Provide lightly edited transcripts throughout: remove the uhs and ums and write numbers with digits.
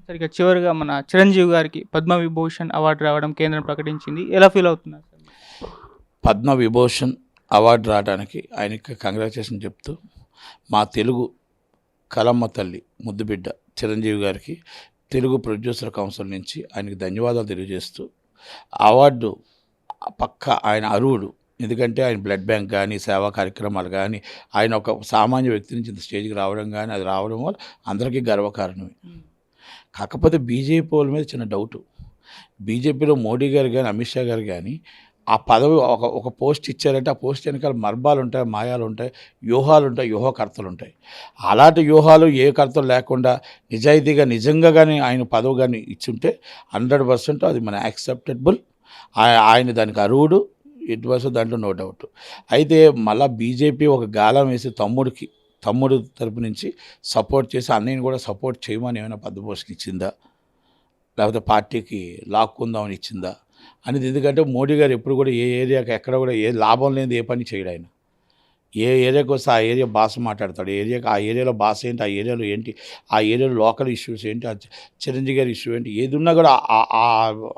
సరే ఇక చివరిగా మన చిరంజీవి గారికి పద్మవిభూషణ్ అవార్డు రావడం కేంద్రం ప్రకటించింది. ఎలా ఫీల్ అవుతున్నారు సార్? పద్మవిభూషణ్ అవార్డు రావడానికి ఆయనకి కంగ్రాచులేషన్ చెప్తూ మా తెలుగు కలమ్మ తల్లి ముద్దుబిడ్డ చిరంజీవి గారికి తెలుగు ప్రొడ్యూసర్ కౌన్సిల్ నుంచి ఆయనకి ధన్యవాదాలు తెలియజేస్తూ అవార్డు పక్క ఆయన అర్హుడు. ఎందుకంటే ఆయన బ్లడ్ బ్యాంక్ కానీ సేవా కార్యక్రమాలు కానీ ఆయన ఒక సామాన్య వ్యక్తి నుంచి ఇంత స్టేజ్కి రావడం కానీ అది రావడం వల్ల అందరికీ గర్వకారణమే. కాకపోతే బీజేపీ వాళ్ళ మీద చిన్న డౌటు. బీజేపీలో మోడీ గారు కానీ అమిత్ షా గారు కానీ ఆ పదవి ఒక పోస్ట్ ఇచ్చారంటే ఆ పోస్ట్ వెనకాల మర్మాలు ఉంటాయి, మాయాలు ఉంటాయి, వ్యూహాలు ఉంటాయి, వ్యూహకర్తలు ఉంటాయి. అలాంటి వ్యూహాలు ఏ కర్తలు లేకుండా నిజాయితీగా నిజంగా కానీ ఆయన పదవి కానీ ఇచ్చుంటే 100% అది మన యాక్సెప్టబుల్. ఆయన దానికి అర్హుడు. ఇట్ వాస్ దాంట్లో నో డౌట్. అయితే మళ్ళీ బీజేపీ ఒక గాలం వేసి తమ్ముడు తరపు నుంచి సపోర్ట్ చేసి అన్నయ్యని కూడా సపోర్ట్ చేయమని ఏమైనా పద్మభూషణ్ ఇచ్చిందా, లేకపోతే పార్టీకి లాక్కుందామని ఇచ్చిందా అనేది. ఎందుకంటే మోడీ గారు ఎప్పుడు కూడా ఏ ఏరియాకి ఎక్కడ కూడా ఏ లాభం లేని ఏ పని చేయడు. ఆయన ఏ ఏరియాకి వస్తే ఆ ఏరియా భాష మాట్లాడతాడు. ఆ ఏరియాలో భాష ఏంటి, ఆ ఏరియాలో ఏంటి, ఆ ఏరియాలో లోకల్ ఇష్యూస్ ఏంటి, ఆ చిరంజీవి గారి ఇష్యూ ఏంటి, ఏది ఉన్నా కూడా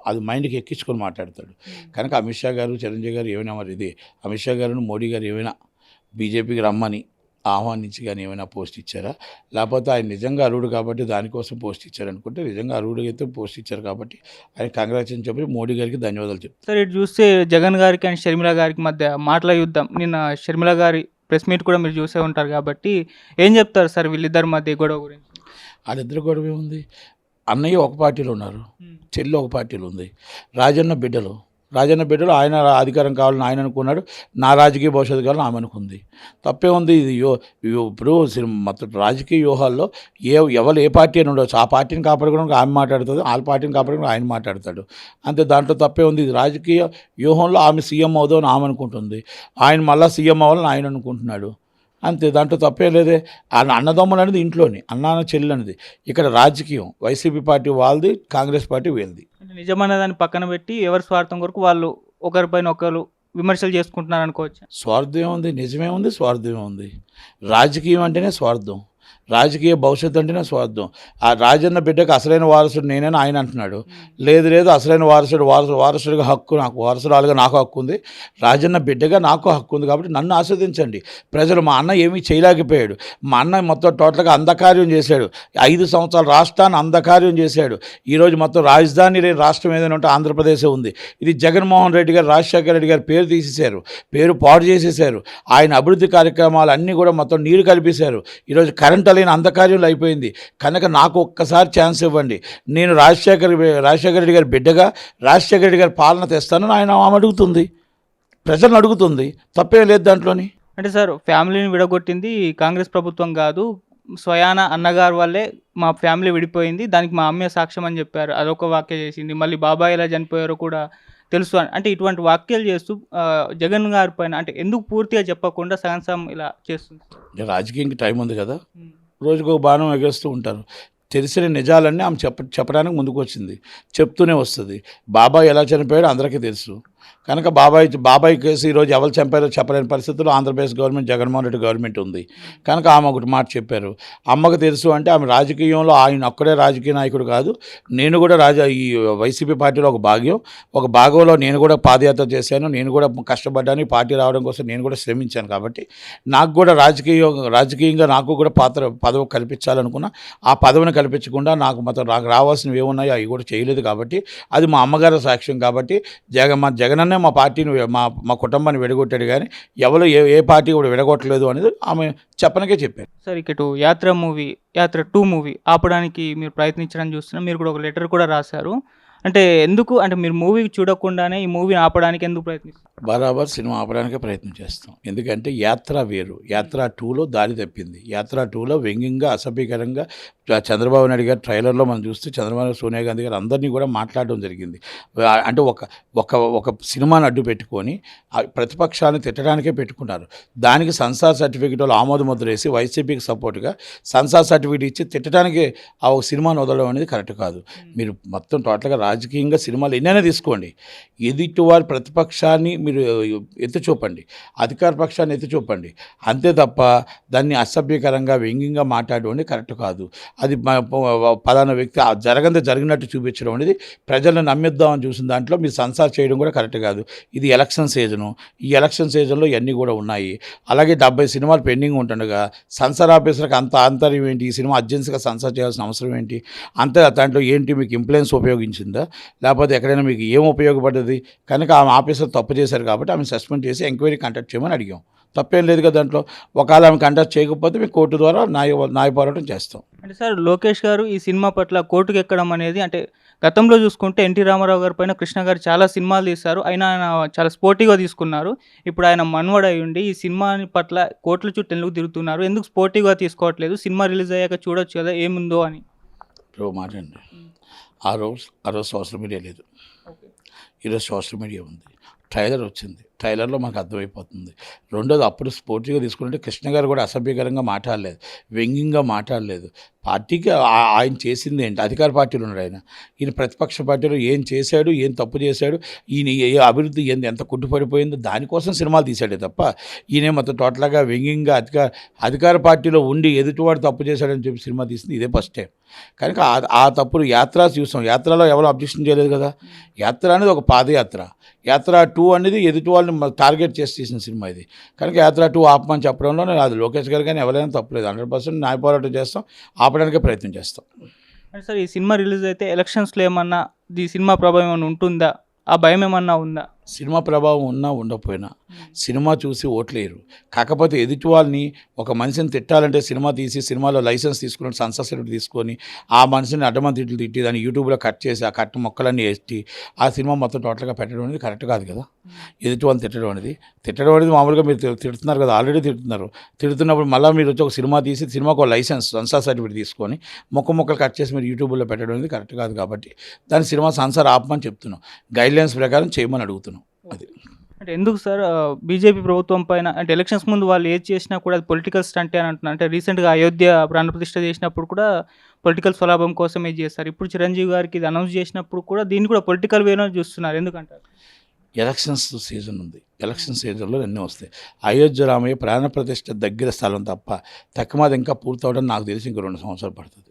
అది మైండ్కి ఎక్కించుకొని మాట్లాడతాడు. కనుక అమిత్ షా గారు చిరంజీవి గారు ఏమైనా మరి ఇది అమిత్ షా గారు మోడీ గారు ఏమైనా బీజేపీకి రమ్మని ఆహ్వానించి కానీ ఏమైనా పోస్ట్ ఇచ్చారా, లేకపోతే ఆయన నిజంగా అర్హుడు కాబట్టి దానికోసం పోస్ట్ ఇచ్చారనుకుంటే నిజంగా అర్హుడు అయితే పోస్ట్ ఇచ్చారు కాబట్టి ఆయన కంగ్రాచులేషన్ చెప్పి మోడీ గారికి ధన్యవాదాలు చెప్తారు. సార్ ఇటు చూస్తే జగన్ గారికి అండ్ షర్మిల గారికి మధ్య మాటల యుద్ధం. నిన్న షర్మిల గారి ప్రెస్ మీట్ కూడా మీరు చూసే ఉంటారు కాబట్టి ఏం చెప్తారు సార్ వీళ్ళిద్దరి మధ్య గొడవ గురించి? వాళ్ళిద్దరు గొడవ ఉంది. అన్నయ్య ఒక పార్టీలో ఉన్నారు, చెల్లి ఒక పార్టీలో ఉంది. రాజన్న బిడ్డలు ఆయన అధికారం కావాలని ఆయన అనుకున్నాడు, నా రాజకీయ భవిష్యత్తు కావాలని ఆమె అనుకుంది. తప్పే ఉంది. ఇది ఇప్పుడు మొత్తం రాజకీయ వ్యూహాల్లో ఎవరు ఏ పార్టీ అని ఉండవచ్చు. ఆ పార్టీని కాపాడుకోవడానికి ఆమె మాట్లాడుతుంది, వాళ్ళ పార్టీని కాపాడుకోవడానికి ఆయన మాట్లాడతాడు. అంతే, దాంట్లో తప్పే ఉంది. ఇది రాజకీయ వ్యూహంలో ఆమె సీఎం అవుదామని ఆమె అనుకుంటుంది, ఆయన మళ్ళీ సీఎం అవ్వాలని ఆయన అనుకుంటున్నాడు. అంతే, దాంట్లో తప్పే లేదే. అన్నదమ్ములు అనేది ఇంట్లోని అన్న చెల్లి అనేది. ఇక్కడ రాజకీయం వైసీపీ పార్టీ వాళ్ళది, కాంగ్రెస్ పార్టీ వీళ్ళది. నిజమైన దాన్ని పక్కన పెట్టి ఎవరి స్వార్థం కొరకు వాళ్ళు ఒకరిపైన ఒకరు విమర్శలు చేసుకుంటున్నారు అనుకోవచ్చు. స్వార్థం ఉంది, నిజమే ఉంది, స్వార్థమే ఉంది. రాజకీయం అంటేనే స్వార్థం, రాజకీయ భవిష్యత్తు అంటేనే స్వార్థం. ఆ రాజన్న బిడ్డకు అసలైన వారసుడు నేనని ఆయన అంటున్నాడు. లేదు అసలైన వారసుడిగా హక్కు నాకు, వారసురాలుగా నాకు హక్కు ఉంది, రాజన్న బిడ్డగా నాకు హక్కు ఉంది. కాబట్టి నన్ను ఆస్వాదించండి ప్రజలు. మా అన్న ఏమీ చేయలేకపోయాడు. మా అన్న మొత్తం టోటల్గా అంధకార్యం చేశాడు. 5 సంవత్సరాల రాష్ట్రాన్ని అంధకార్యం చేశాడు. ఈరోజు మొత్తం రాజధాని లేని రాష్ట్రం ఏదైనా ఉంటే ఆంధ్రప్రదేశ్ ఉంది. ఇది జగన్మోహన్ రెడ్డి గారు, రాజశేఖర రెడ్డి గారు పేరు తీసేశారు, పేరు పాడు చేసేసారు. ఆయన అభివృద్ధి కార్యక్రమాలు అన్నీ కూడా మొత్తం నీరు కలిపేశారు. ఈరోజు కరెంట్ లేని అంధకార్యంలో అయిపోయింది. కనుక నాకు ఒక్కసారి ఛాన్స్ ఇవ్వండి, నేను రాజశేఖర రెడ్డి గారి బిడ్డగా రాజశేఖర రెడ్డి గారి పాలన తెస్తానని ఆమె అడుగుతుంది, ప్రజలను అడుగుతుంది. తప్పేం లేదు దాంట్లోని. అంటే సార్ ఫ్యామిలీని విడగొట్టింది కాంగ్రెస్ ప్రభుత్వం కాదు, స్వయాన అన్నగారు వల్లే మా ఫ్యామిలీ విడిపోయింది, దానికి మా అమ్మే సాక్ష్యం అని చెప్పారు. అదొక వ్యాఖ్య చేసింది. మళ్ళీ బాబాయ్ ఎలా చనిపోయారో కూడా తెలుసు అంటే ఇటువంటి వ్యాఖ్యలు చేస్తూ జగన్ గారి పైన అంటే ఎందుకు పూర్తిగా చెప్పకుండా సగం ఇలా చేస్తుంది? రాజకీయానికి టైం ఉంది కదా, రోజుకు ఒక బాణం ఎగరేస్తూ ఉంటారు. తెలిసిన నిజాలన్నీ ఆమె చెప్పడానికి ముందుకు వచ్చింది, చెప్తూనే వస్తుంది. బాబాయ్ ఎలా చనిపోయాడో అందరికీ తెలుసు. కనుక బాబాయ్ కేసు ఈరోజు ఎవరు చంపారో చెప్పలేని పరిస్థితుల్లో ఆంధ్రప్రదేశ్ గవర్నమెంట్, జగన్మోహన్ రెడ్డి గవర్నమెంట్ ఉంది. కనుక ఆమె ఒకటి మాట చెప్పారు. అమ్మకు తెలుసు అంటే ఆమె రాజకీయంలో ఆయన ఒక్కడే రాజకీయ నాయకుడు కాదు, నేను కూడా ఈ వైసీపీ పార్టీలో ఒక భాగంలో నేను కూడా పాదయాత్ర చేశాను, నేను కూడా కష్టపడ్డాను, పార్టీ రావడం కోసం నేను కూడా శ్రమించాను. కాబట్టి నాకు కూడా రాజకీయంగా నాకు కూడా పదవి కల్పించాలనుకున్నా, ఆ పదవిని కల్పించకుండా నాకు రావాల్సినవి ఏమున్నాయో అవి కూడా చేయలేదు. కాబట్టి అది మా అమ్మగారి సాక్ష్యం. కాబట్టి జగనన్నే మా పార్టీని మా కుటుంబాన్ని విడగొట్టాడు, కానీ ఎవరు ఏ పార్టీ కూడా విడగొట్టలేదు అనేది ఆమె చెప్పనకే చెప్పారు. సార్ ఇటు యాత్ర 2 మూవీ ఆపడానికి మీరు ప్రయత్నించడానికి చూస్తున్నా, మీరు కూడా ఒక లెటర్ కూడా రాశారు. అంటే ఎందుకు, అంటే మీరు మూవీ చూడకుండానే ఈ మూవీని ఆపడానికి ఎందుకు ప్రయత్నిస్తారు? బరాబర్ సినిమా ఆపడానికే ప్రయత్నం చేస్తాం. ఎందుకంటే యాత్ర వేరు, యాత్ర 2లో దారి తప్పింది. యాత్ర 2లో వ్యంగ్యంగా, అసభ్యకరంగా చంద్రబాబు నాయుడు గారు ట్రైలర్లో మనం చూస్తే చంద్రబాబు, సోనియా గాంధీ గారు అందరినీ కూడా మాట్లాడడం జరిగింది. అంటే ఒక సినిమాని అడ్డు పెట్టుకొని ప్రతిపక్షాన్ని తిట్టడానికే పెట్టుకున్నారు. దానికి సెన్సార్ సర్టిఫికేట్ వాళ్ళు ఆమోద ముద్ర వేసి వైసీపీకి సపోర్ట్గా సెన్సార్ సర్టిఫికేట్ ఇచ్చి తిట్టడానికి ఆ ఒక సినిమాను వదలడం అనేది కరెక్ట్ కాదు. మీరు మొత్తం టోటల్గా రాజకీయంగా సినిమాలు ఎన్నైనా తీసుకోండి, ఎదుటి వారి ప్రతిపక్షాన్ని మీరు ఎత్తి చూపండి, అధికార పక్షాన్ని ఎత్తి చూపండి, అంతే తప్ప దాన్ని అసభ్యకరంగా వ్యంగ్యంగా మాట్లాడడం కరెక్ట్ కాదు. అది పలానా వ్యక్తి జరిగినట్టు చూపించడం అనేది ప్రజలను నమ్మిద్దామని చూసిన దాంట్లో మీరు సెన్సార్ చేయడం కూడా కరెక్ట్ కాదు. ఇది ఎలక్షన్ సీజను, ఈ ఎలక్షన్ సీజన్లో ఇవన్నీ కూడా ఉన్నాయి. అలాగే 70 సినిమాలు పెండింగ్ ఉంటుండగా సెన్సార్ ఆఫీసర్కి అంత ఆంతర్యం ఏంటి? ఈ సినిమా అర్జెన్సీగా సెన్సార్ చేయాల్సిన అవసరం ఏంటి? అంతే దాంట్లో ఏంటి మీకు ఇంప్లూయెన్స్ ఉపయోగించిందా, లేకపోతే ఎక్కడైనా మీకు ఏం ఉపయోగపడ్డది? కనుక ఆమె ఆఫీసర్ తప్పు చేశారు కాబట్టి ఆమె సస్పెండ్ చేసి ఎంక్వైరీ కండక్ట్ చేయమని అడిగాం. తప్పేం లేదు కదా దాంట్లో. ఒకవేళ ఆమె కండక్ట్ చేయకపోతే మేము కోర్టు ద్వారా న్యాయ పోరాటం చేస్తాం. అంటే సార్ లోకేష్ గారు ఈ సినిమా పట్ల కోర్టుకు ఎక్కడం అనేది, అంటే గతంలో చూసుకుంటే ఎన్టీ రామారావు గారి పైన కృష్ణ గారు చాలా సినిమాలు తీశారు, అయినా ఆయన చాలా స్పోర్టివ్గా తీసుకున్నారు. ఇప్పుడు ఆయన మనవడు అయి ఉండి ఈ సినిమా పట్ల కోర్టుల చుట్టూ ఎందుకు తిరుగుతున్నారు, ఎందుకు స్పోర్టివ్గా తీసుకోవట్లేదు, సినిమా రిలీజ్ అయ్యాక చూడొచ్చు కదా ఏముందో అని. ఇప్పుడు మాట అండి, ఆ రోజు సోషల్ మీడియా లేదు, ఈరోజు సోషల్ మీడియా ఉంది. ట్రైలర్ వచ్చింది, ట్రైలర్లో మనకు అర్థమైపోతుంది. రెండోది, అప్పుడు స్పోర్టివ్గా తీసుకుంటే కృష్ణ గారు కూడా అసభ్యకరంగా మాట్లాడలేదు, వ్యంగ్యంగా మాట్లాడలేదు. పార్టీకి ఆయన చేసింది ఏంటి? అధికార పార్టీలో ఉన్నాడు ఆయన, ఈయన ప్రతిపక్ష పార్టీలో ఏం చేశాడు, ఏం తప్పు చేశాడు, ఈయన ఏ అభివృద్ధి ఏంది, ఎంత కుట్టుపడిపోయిందో దానికోసం సినిమాలు తీశాడే తప్ప ఈయన మొత్తం టోటల్గా వ్యంగ్యంగా అధికార పార్టీలో ఉండి ఎదుటివాడు తప్పు చేశాడని చెప్పి సినిమా తీసింది ఇదే ఫస్ట్ టైం. కనుక ఆ తప్పులు యాత్ర చూసాం, యాత్రలో ఎవరు అబ్జెక్షన్ చేయలేదు కదా. యాత్ర అనేది ఒక పాదయాత్ర, యాత్ర 2 అనేది ఎదుటి వాళ్ళని టార్గెట్ చేసి తీసిన సినిమా ఇది. కనుక యాత్ర 2 ఆపమని చెప్పడంలో అది లోకేష్ గారు కానీ ఎవరైనా తప్పలేదు. 100% న్యాయ పోరాటం చేస్తాం, ఆపడానికే ప్రయత్నం చేస్తాం. అంటే సార్ ఈ సినిమా రిలీజ్ అయితే ఎలక్షన్స్లో ఏమన్నా ఈ సినిమా ప్రభావం ఏమైనా ఉంటుందా, ఆ భయం ఏమన్నా ఉందా? సినిమా ప్రభావం ఉన్నా ఉండకపోయినా సినిమా చూసి ఓట్లేరు. కాకపోతే ఎదుటి వాళ్ళని, ఒక మనిషిని తిట్టాలంటే సినిమా తీసి సినిమాలో లైసెన్స్ తీసుకుని సెన్సార్ సర్టిఫికేట్ తీసుకొని ఆ మనిషిని అడ్డమని తిట్టి దాన్ని యూట్యూబ్లో కట్ చేసి ఆ కట్ మొక్కలన్నీ వేసి ఆ సినిమా మొత్తం టోటల్గా పెట్టడం అనేది కరెక్ట్ కాదు కదా. ఎదుటి వాళ్ళని తిట్టడం అనేది మామూలుగా మీరు తిడుతున్నారు కదా, ఆల్రెడీ తిడుతున్నప్పుడు మళ్ళీ మీరు వచ్చి ఒక సినిమా తీసి సినిమాకు ఒక లైసెన్స్ సెన్సార్ సర్టిఫికేట్ తీసుకొని మొక్కలు కట్ చేసి మీరు యూట్యూబ్లో పెట్టడం అనేది కరెక్ట్ కాదు. కాబట్టి దాని సినిమా సెన్సార్ ఆపమని చెప్తున్నాం, గైడ్లైన్స్ ప్రకారం చేయమని అడుగుతున్నాం. అది అంటే ఎందుకు సార్ బీజేపీ ప్రభుత్వం పైన, అంటే ఎలక్షన్స్ ముందు వాళ్ళు ఏది చేసినా కూడా అది పొలిటికల్ స్టంటే అని అంటున్నారు. అంటే రీసెంట్గా అయోధ్య ప్రాణప్రతిష్ఠ చేసినప్పుడు కూడా పొలిటికల్ స్వలాభం కోసమే చేస్తారు. ఇప్పుడు చిరంజీవి గారికి ఇది అనౌన్స్ చేసినప్పుడు కూడా దీన్ని కూడా పొలిటికల్ వేలో చూస్తున్నారు, ఎందుకంటారు? ఎలక్షన్స్ సీజన్ ఉంది, ఎలక్షన్ సీజన్లో అన్నీ వస్తాయి. అయోధ్య రామయ్య ప్రాణప్రతిష్ఠ దగ్గర స్థలం తప్ప తక్కువ ఇంకా పూర్తవడం నాకు తెలిసి ఇంకో 2 సంవత్సరాలు పడుతుంది.